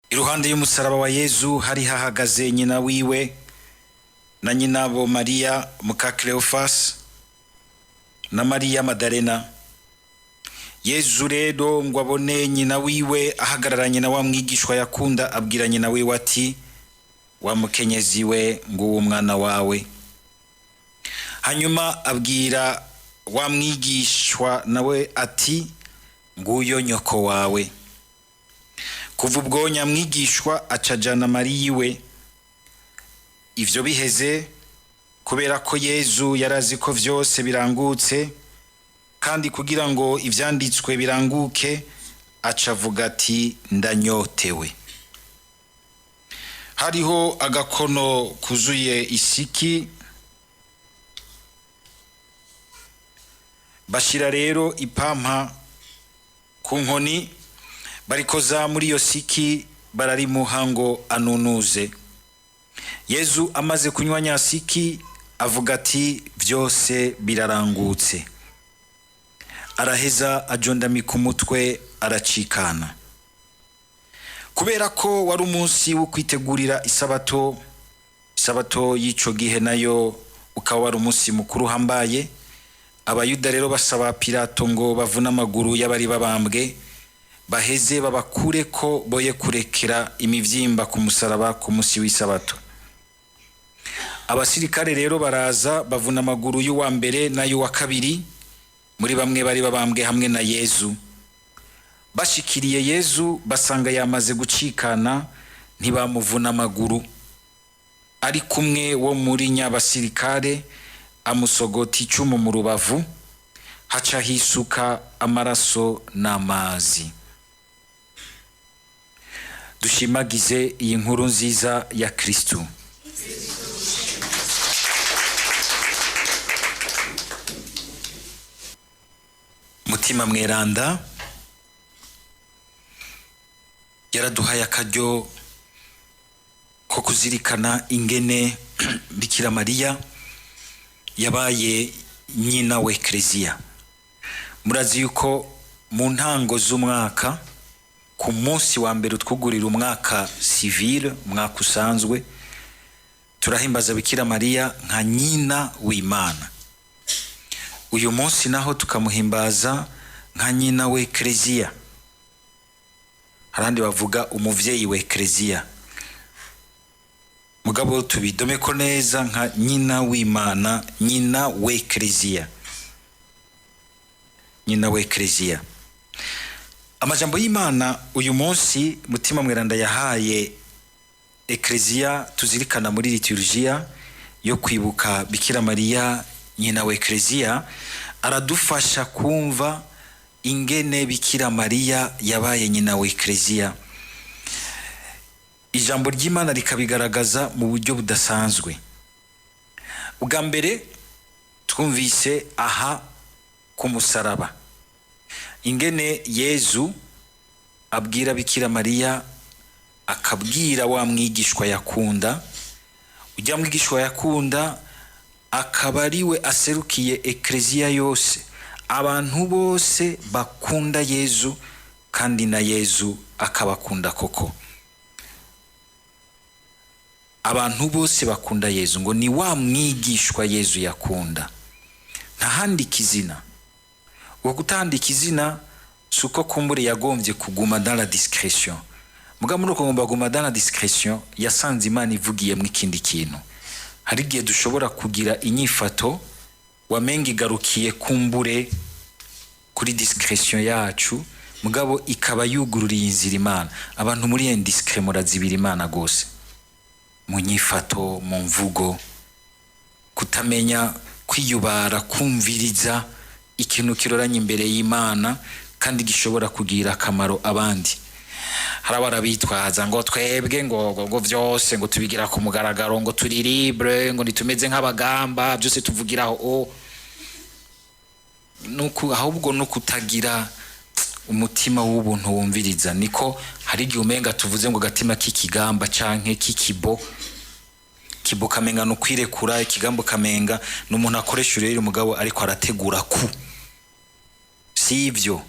Iruhande y'umusaraba wa Yezu hari hahagaze nyina wiwe na nyinabo Maria muka Cleophas na Maria Madalena. Yezu rero ngo abone nyina wiwe ahagararanye na wa mwigishwa yakunda, abwira nyina wiwe ati, wa mukenyezi we ngo umwana wawe. Hanyuma abwira wa mwigishwa nawe ati, nguyo nyoko wawe. Kuva ubwo nyamwigishwa acajana Mariya iwe. Ivyo biheze, kubera ko Yezu yarazi ko vyose birangutse, kandi kugira ngo ivyanditswe biranguke, acavuga ati, ndanyotewe. Hariho agakono kuzuye isiki, bashira rero ipampa ku nkoni, barikoza muri iyo siki bararimuha ngo anunuze. Yezu amaze kunywa nyasiki avuga ati, vyose birarangutse. Araheza ajondamika umutwe aracikana. Kubera ko wari umunsi wo kwitegurira isabato y'ico gihe nayo ukaba wari umunsi mukuru hambaye, abayuda rero basaba Pilato ngo bavuna amaguru y'abari babambwe, baheze babakure ko boye kurekera imivyimba ku musaraba ku munsi w'isabato. Abasirikare rero baraza bavuna amaguru y'uwa mbere na y'uwa kabiri muri bamwe bari babambwe hamwe na Yezu. Bashikiriye Yezu basanga yamaze gucikana, ntibamuvuna amaguru. Ari kumwe wo muri nyabasirikare amusogota icumu mu rubavu, haca hisuka amaraso n'amazi. Dushimagize iyi nkuru nziza ya Kristu. Mutima mweranda yaraduhaye akaryo ko kuzirikana ingene Bikira Mariya yabaye nyina we Eklezia. Murazi yuko mu ntango z'umwaka, ku munsi wa mbere twugurira umwaka civil, umwaka usanzwe, turahimbaza Bikira Mariya nka nyina w'Imana. Uyu munsi naho tukamuhimbaza nka nyina we Eklezia. Harandi bavuga umuvyeyi we Eklezia. Mugabo tubidome ko neza nka nyina w'Imana, nyina we Eklezia. Nyina we Eklezia. Amajambo y'Imana uyu munsi Mutima mweranda yahaye Eklezia tuzirikana muri liturgia yo kwibuka Bikira Mariya nyina we Eklezia, aradufasha kumva ingene Bikira Mariya yabaye nyina we Eklezia. Ijambo ry'Imana rikabigaragaza mu buryo budasanzwe. Ubwa mbere twumvise aha ku musaraba ingene Yezu abwira Bikira Mariya, akabwira wa mwigishwa yakunda. Ujya mwigishwa yakunda akaba ariwe aserukiye Eklezia yose, abantu bose bakunda Yezu, kandi na Yezu akabakunda koko. Abantu bose bakunda Yezu ngo ni wa mwigishwa Yezu yakunda. Ntahandika izina. Uwo kutandika izina suko kumbure yagombye kuguma dans la discrétion. Muga muri uko ngomba kuguma dans la discrétion, yasanze Imana ivugiye mu ikindi kintu. Hari gihe dushobora kugira inyifato wamenga igarukiye kumbure kuri discrétion yacu, mugabo ikaba yugururiye inzira Imana. Abantu muri indiscret murazibira Imana gose, mu nyifato, mu mvugo, kutamenya kwiyubara, kumviriza ikintu kiroranye imbere y'Imana kandi gishobora kugira akamaro abandi. Harabara bitwaza ngo twebwe ngo vyose ngo tubigira ku mugaragaro, ngo turi libre, ngo nitumeze nk'abagamba, byose tuvugiraho nuko ahubwo no kutagira umutima w'ubuntu wumviriza. Niko hari gihe umenga tuvuze ngo gatima k'ikigamba canke k'ikibo, kibo kamenga no kwirekura, ikigambo kamenga n'umuntu akoresha rero umugabo ariko arategura ku sivyo.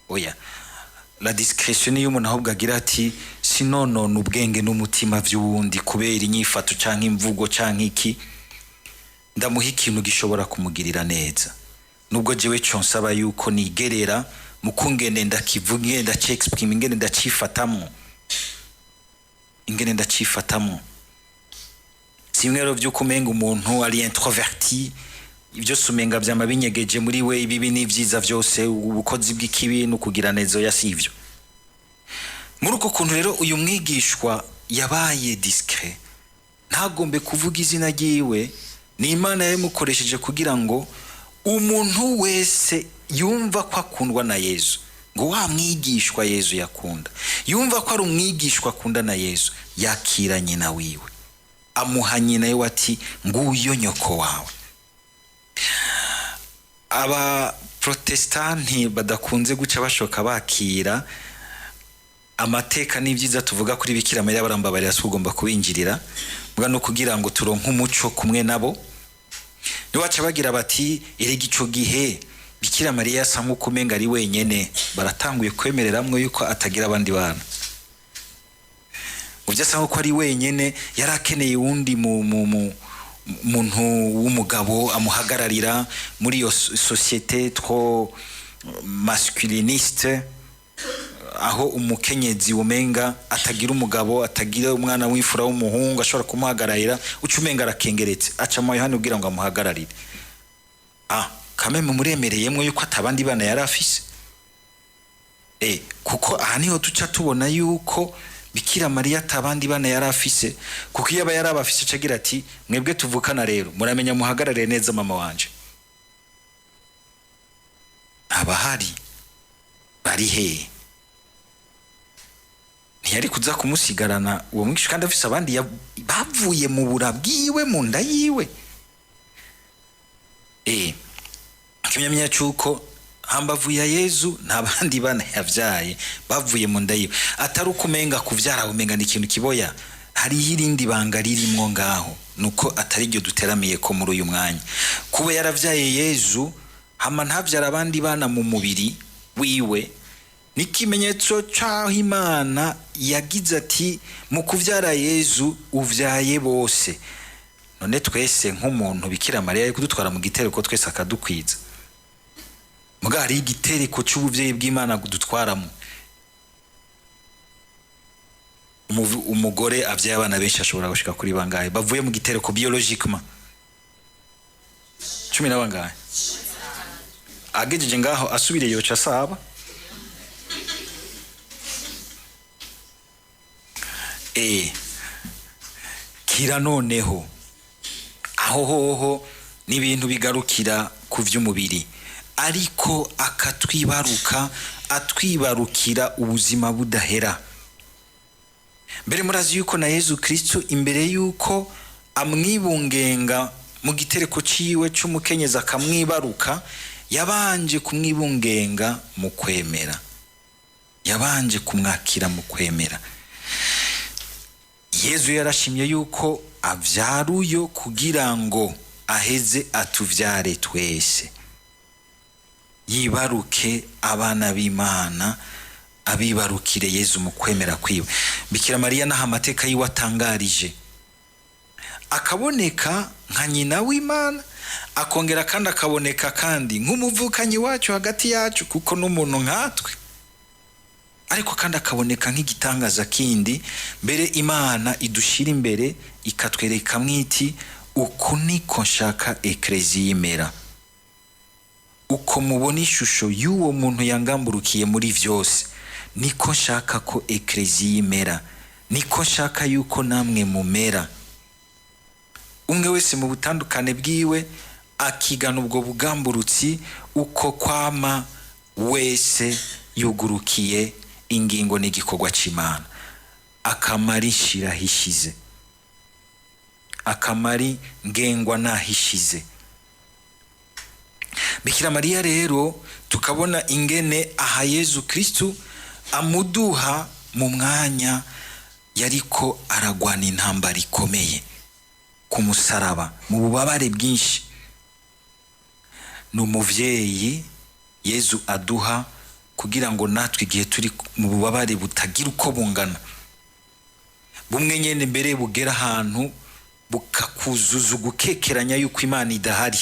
Oya, la discrétion y'umuntu ahubwo agira ati sinonona ubwenge n'umutima vy'uwundi kubera inyifato canke imvugo canke iki, ndamuha ikintu gishobora kumugirira neza. Nubwo jewe consaba yuko nigerera mu kungene ndakivuga, ingene ndaciexprime, ingene ndacifatamo. Simwe rero vy'uko umenga umuntu ari introverti, ibyo sumenga vyama binyegeje muri we, ibibi n'ivyiza vyose, ubukozi bw'ikibi no kugira neza yasivyo. Muri uko kuntu rero uyu mwigishwa yabaye discret, ntagombe kuvuga izina ryiwe, ni Imana yamukoresheje kugira ngo umuntu wese yumva ko akundwa na Yesu, ngo wa mwigishwa Yesu yakunda, yumva ko ari umwigishwa akunda na Yesu, yakira nyina wiwe, amuha nyina we ati nguyo nyoko wawe. Aba protestanti badakunze guca bashoka bakira amateka n'ivyiza tuvuga kuri Bikira Mariya, barambabarira sugomba kubinjirira bwa no kugira ngo turonke umuco kumwe nabo. Niwaca bagira bati erega ico gihe Bikira Mariya asa nkuko umenga ari wenyene, baratanguye kwemereramwe yuko atagira abandi bana. Uvya asa nkuko ari wenyene, yarakeneye uwundi muntu w'umugabo amuhagararira muri iyo societe trop masculiniste, aho umukenyezi umenga atagira umugabo, atagira umwana w'imfura w'umuhungu ashobora kumuhagararira, ucumenga arakengeretse, aca mu Yohana ugira ngo amuhagararire. Kameme muremereyemwe yuko atabandi bana yari afise. Kuko aha niho tuca tubona yuko Bikira Mariya atabandi bana yari afise, kuko iyo aba yari abafise cagira ati mwebwe tuvukana rero muramenya muhagararire neza mama wanje. Abahari bari he? Ntiyari kuza kumusigarana uwo mwigisha kandi afise abandi bavuye mu burabwiwe mu nda yiwe. Kimyamya cyuko hambavu ya Yesu nta bandi bana yavyaye bavuye mu nda yiwe, atari ukumenga kuvyara umenga ni ikintu kiboya, hari irindi banga ririmwo ngaho, nuko atari ryo duteramiye ko muri uyu mwanya. Kuba yaravyaye Yesu hama ntavyara abandi bana mu mubiri wiwe, nikimenyetso cyaho Imana yagize ati mu kuvyara Yesu uvyaye bose. None twese nk'umuntu Bikira Mariya ari kudutwara mu gitereko twese akadukwiza, muga hari igitereko cy'ubuvyeyi bw'Imana kudutwaramo. Umugore avyaye abana benshi ashobora gushika kuri bangahe bavuye mu gitereko biologiquement? 10 na bangahe? Agejeje ngaho asubire yoca saba. Kira noneho aho hoho n'ibintu bigarukira ku vy'umubiri, ariko atwibarukira ubuzima budahera. Mbere murazi yuko na Yesu Kristo imbere yuko amwibungenga mu gitereko ciwe c'umukenyeza akamwibaruka, yabanje kumwibungenga mu kwemera, yabanje kumwakira mu kwemera. Yesu yarashimye yuko avyaruyo kugira ngo aheze atuvyare twese, yibaruke abana b'Imana, abibarukire Yesu mu kwemera kwiwe. Bikira Mariya naha amateka yiwe atangarije, akaboneka nka nyina w'Imana, akongera kandi akaboneka kandi nk'umuvukanyi wacu hagati yacu kuko n'umuntu nkatwe, ariko kandi akaboneka nk'igitangaza kindi. Mbere Imana idushira imbere ikatwereka mwiti uko niko nshaka eklezia imera, uko mubona ishusho y'uwo muntu yangamburukiye muri vyose, niko nshaka ko eklezia imera, niko nshaka yuko namwe mumera. Umwe wese mu butandukane bwiwe akigana ubwo bugamburutsi, uko kwama wese yugurukiye ingingo n'igikorwa c'Imana, akamari shirahishize, akamari ngengwa nahishize. Bikira Mariya rero tukabona ingene aha Yesu Kristo amuduha mu mwanya yariko aragwana intambara ikomeye ku musaraba mu bubabare bwinshi. N'umuvyeyi Yesu aduha kugira ngo natwe igihe turi mu bubabare butagira uko bungana bumwe nyene mbere bugera ahantu bukakuzuza gukekeranya yuko Imana idahari,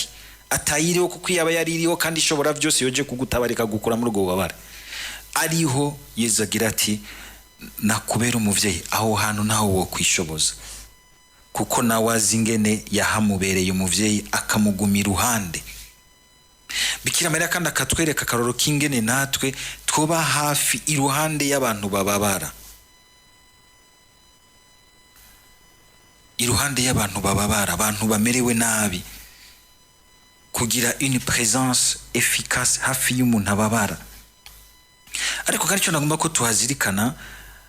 atayiriho, kuko yaba yaririho kandi ishobora byose yoje kugutabarika gukura muri ubwo bubabare. Ariho Yesu agira ati nakubera umuvyeyi, aho hantu naho wo kwishoboza, kuko nawe azi ingene yahamubereye umuvyeyi akamugumira iruhande. Bikira Mariya kandi akatwereka akaroro k'ingene natwe twoba hafi iruhande y'abantu bababara, iruhande y'abantu bababara, abantu bamerewe nabi, kugira une présence efficace hafi y'umuntu ababara. Ariko kandi cyo nagomba ko tuhazirikana,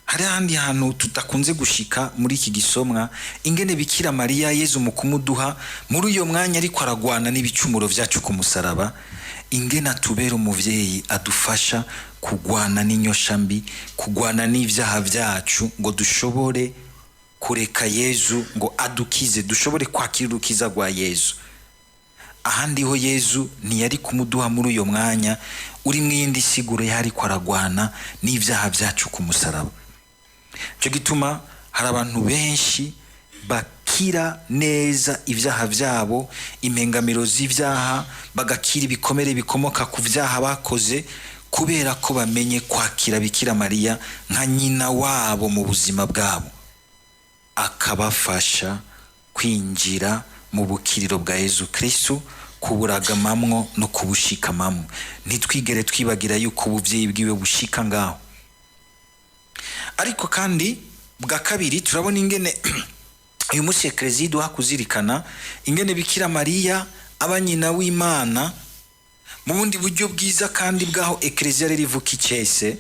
hari ahandi hantu tutakunze gushika muri iki gisomwa, ingene Bikira Mariya Yezu mu kumuduha muri uyo mwanya ariko aragwana n'ibicumuro vyacu ku musaraba, ingene atubera umuvyeyi adufasha kugwana n'inyosha mbi, kugwana n'ivyaha vyacu, ngo dushobore kureka Yezu ngo adukize, dushobore kwakira urukiza rwa Yezu. Ahandi ho Yezu ntiyari kumuduha muri uyo mwanya uri mwindi siguro yari kwaragwana n'ivyaha vyacu ku musaraba. Cyo gituma hari abantu benshi bakira neza ivyaha vyabo, impengamiro z'ivyaha, bagakira ibikomere bikomoka ku vyaha bakoze, kubera ko bamenye kwakira Bikira Mariya nka nyina wabo mu buzima bwabo, akabafasha kwinjira mu bukiriro bwa Yezu Kristo, kuburagamamwo no kubushikamamwo. Ntitwigere twibagira yuko ubuvyeyi bwiwe bushika ngaho. Ariko kandi bwa kabiri turabona ingene uyu munsi Eklezia iduha kuzirikana ingene Bikira Mariya aba nyina w'Imana mu bundi buryo bwiza kandi bwaho Eklezia rero ivuka icese,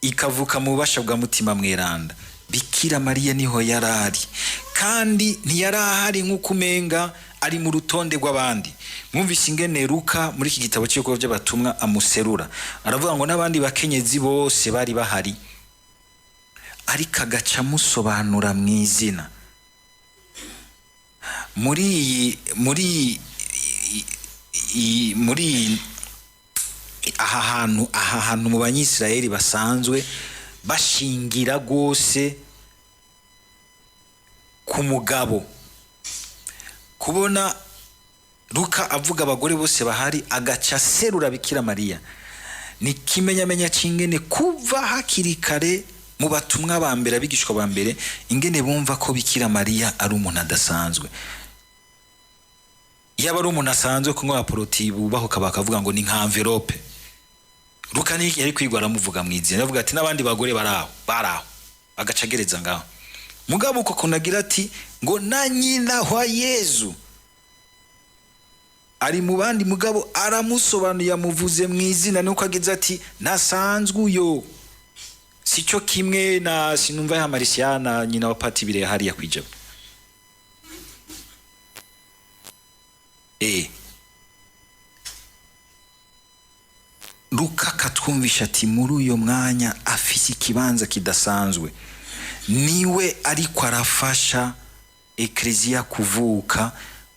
ikavuka mu bubasha bwa Mutima Mweranda. Bikira Mariya niho yarari, kandi ntiyarahari nk'uko umenga ari mu rutonde rw'abandi. Mwumvise ingene Luka muri iki gitabo cy'Ibikorwa by'Abatumwa amuserura, aravuga ngo n'abandi bakenyezi bose bari bahari, ariko agaca musobanura mu izina. Muri aha hantu mu Banyisirayeli basanzwe bashingira gose ku mugabo, kubona Luka avuga abagore bose bahari agaca serura Bikira Mariya, ni kimenyamenya cy'ingene kuva hakiri kare mu batumwa ba mbere, abigishwa ba mbere, ingene bumva ko Bikira Mariya ari umuntu adasanzwe. Yaba ari umuntu asanzwe ko nk'abaporoti bubaho bakavuga ngo ni nka envelope, Luka ni yari kwigwa aramuvuga mu izina, avuga ati n'abandi bagore baraho agacagereza ngaho. Mugabo uko kunagira ati ngo na nyina wa Yezu ari mu bandi, mugabo aramusobanuye amuvuze mu izina, nuko ageze ati nasanzwe uyo sico kimwe na sinumva ya Marisiana nyina wa Patibire hariya kwijaba. Luka katwumvisha ati muri uyo mwanya afise ikibanza kidasanzwe, niwe ariko arafasha Eklezia kuvuka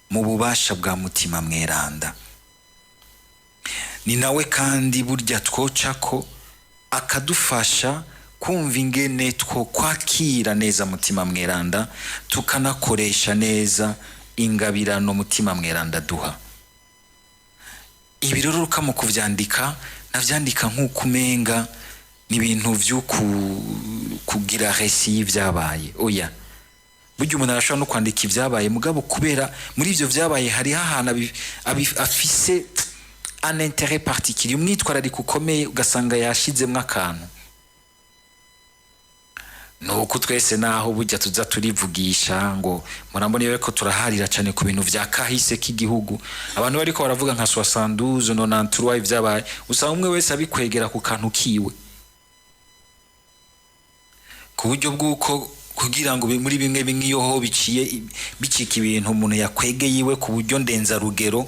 mu bubasha bwa Mutima Mweranda. Ni nawe kandi burya twocako akadufasha kumva ingene two kwakira neza Mutima Mweranda, tukanakoresha neza ingabirano Mutima Mweranda duha. Ibi rero Luka mu kuvyandika navyandika nk'uko umenga ni ibintu vyo kugira resi y'ivyabaye. Oya, burya umuntu arashobora no kwandika ivyabaye, mugabo kubera muri ivyo vyabaye hari hahana afise un intérêt particulier, umwitwarariko ukomeye, ugasanga yashizemwo akantu. Nuko twese naho burya tuza turivugisha ngo murambone yuko turaharira cyane ku bintu vya kahise k'igihugu, abantu bariko baravuga nka 72 93 ivyabaye, usanga umwe wese abikwegera ku kantu kiwe, ku buryo bw'uko kugira ngo muri bimwe bingiyo ho bicika ibintu umuntu yakwegeye iwe ku buryo ndenza rugero,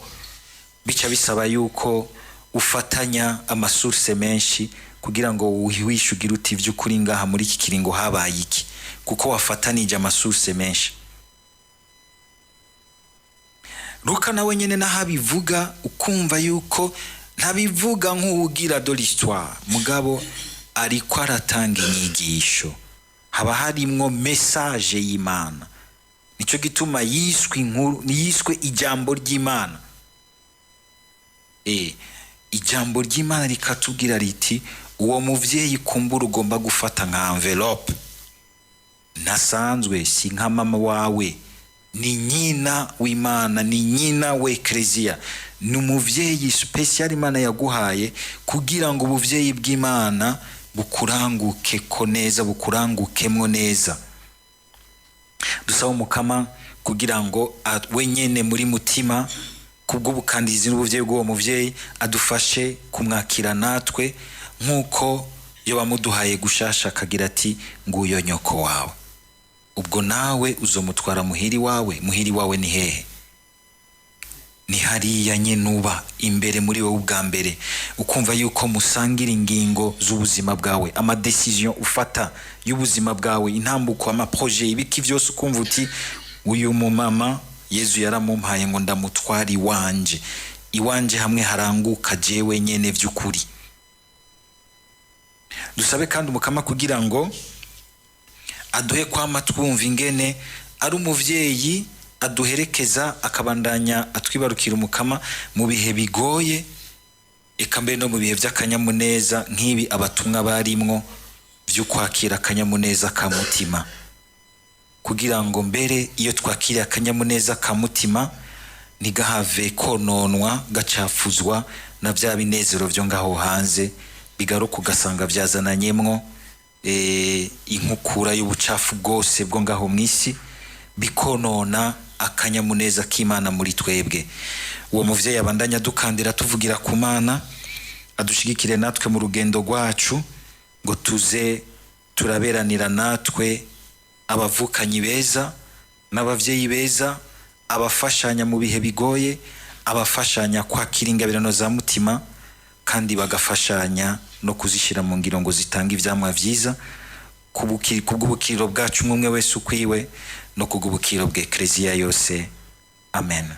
bica bisaba yuko ufatanya amasource menshi kugira ngo wishugira uti vy'ukuri ngaha muri iki kiringo habaye iki, kuko wafatanije amasource menshi. Luka nawe nyene nahabivuga ukumva yuko ntabivuga nk'ugira de l'histoire, mugabo ariko aratanga inyigisho haba harimwo message y'Imana. Nico gituma yiswe ijambo ry'Imana. Ijambo ry'Imana rikatubwira riti uwo muvyeyi kumbura ugomba gufata nka envelope. Nasanzwe si nka mama wawe, ni nyina w'Imana, ni nyina w'Eklezia, ni umuvyeyi special Imana yaguhaye kugira ngo ubuvyeyi bw'Imana bukuranguke ko neza, bukurangukemwo neza. Dusaba Umukama kugira ngo wenyene muri mutima kubwo bukandizi n'ubuvyeyi bw'uwo muvyeyi adufashe kumwakira natwe nkuko yo bamuduhaye gushasha akagira ati nguyo nyoko wawe. Ubwo nawe uzomutwara muhiri wawe. Muhiri wawe ni hehe? Ni hariya nyenuba imbere muri wowe ubwa mbere, ukumva yuko musangira ingingo z'ubuzima bwawe, ama decision ufata y'ubuzima bwawe, intambuko, ama projet, ibiki vyose ukumva uti uyu mumama Yezu yaramumpaye ngo ndamutwara iwanje hamwe haranguka jewe nyene vy'ukuri. Dusabe kandi Umukama kugira ngo aduhe kwama twumva ingene ari umuvyeyi aduherekeza akabandanya atwibarukira Umukama mu bihe bigoye, eka mbere no mu bihe vy'akanyamuneza nk'ibi abatumwa barimwo vyo kwakira akanyamuneza ka mutima, kugira ngo mbere iyo twakira akanyamuneza ka mutima ntigahave kononwa gacafuzwa na vya binezero vyo ngaho hanze, bigaruka ugasanga vyazananyemwo inkukura y'ubucafu bwose bwo ngaho mw'isi, bikonona akanyamuneza k'Imana muri twebwe. Uwo muvyeyi abandanya dukandira tuvugira ku Mana, adushigikire natwe mu rugendo rwacu ngo tuze turaberanira natwe abavukanyi beza n'abavyeyi beza, abafashanya mu bihe bigoye, abafashanya kwakira ingabirano za mutima, kandi bagafashanya no kuzishira mu ngiro ngo zitanga ivyamwa vyiza kubw'ubukiriro bwacu umwe wese ukwiwe no kubw'ubukiriro bw'Eklezia yose. Amen.